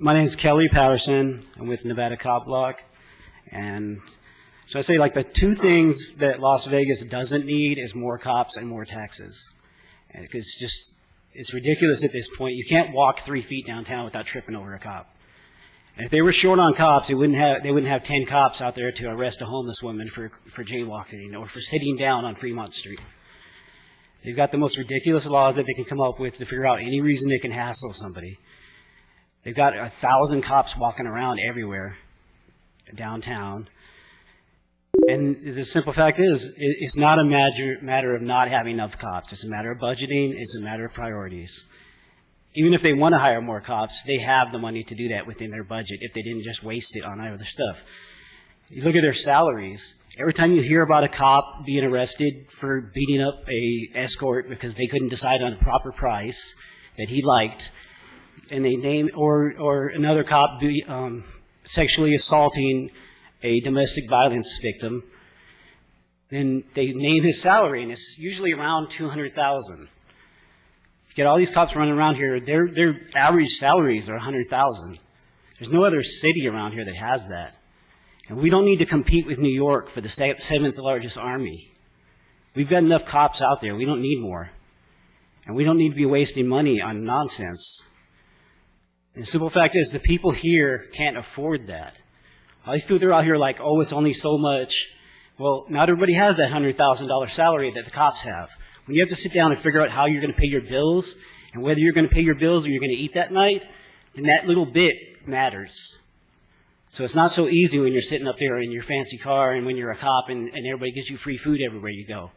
My name is Kelly Patterson. I'm with Nevada Cop Block. And so I say, like, the two things that Las Vegas doesn't need is more cops and more taxes. Because it's ridiculous at this point. You can't walk 3 feet downtown without tripping over a cop. And if they were short on cops, they wouldn't have 10 cops out there to arrest a homeless woman for jaywalking or for sitting down on Fremont Street. They've got the most ridiculous laws that they can come up with to figure out any reason they can hassle somebody. They've got 1,000 cops walking around everywhere downtown. And the simple fact is, it's not a matter of not having enough cops. It's a matter of budgeting. It's a matter of priorities. Even if they want to hire more cops, they have the money to do that within their budget if they didn't just waste it on other stuff. You look at their salaries. Every time you hear about a cop being arrested for beating up a escort because they couldn't decide on a proper price that he liked, and they name, or another cop sexually assaulting a domestic violence victim, then they name his salary, and it's usually around $200,000. You get all these cops running around here, their average salaries are $100,000. There's no other city around here that has that. And we don't need to compete with New York for the 7th largest army. We've got enough cops out there. We don't need more. And we don't need to be wasting money on nonsense. And the simple fact is, the people here can't afford that. All these people that are out here like, oh, it's only so much. Well, not everybody has that $100,000 salary that the cops have. When you have to sit down and figure out how you're going to pay your bills, and whether you're going to pay your bills or you're going to eat that night, then that little bit matters. So it's not so easy when you're sitting up there in your fancy car and when you're a cop and everybody gives you free food everywhere you go.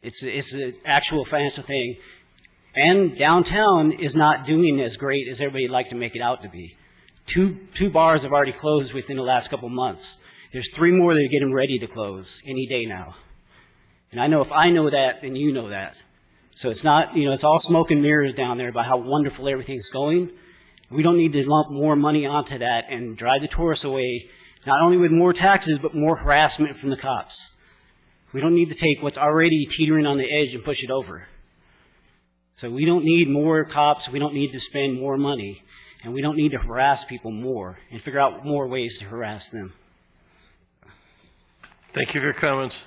It's an actual financial thing. And downtown is not doing as great as everybody would like to make it out to be. Two bars have already closed within the last couple months. There's 3 more that are getting ready to close any day now. And I know if I know that, then you know that. So it's not, it's all smoke and mirrors down there about how wonderful everything's going. We don't need to lump more money onto that and drive the tourists away, not only with more taxes, but more harassment from the cops. We don't need to take what's already teetering on the edge and push it over. So we don't need more cops. We don't need to spend more money. And we don't need to harass people more and figure out more ways to harass them. Thank you for your comments.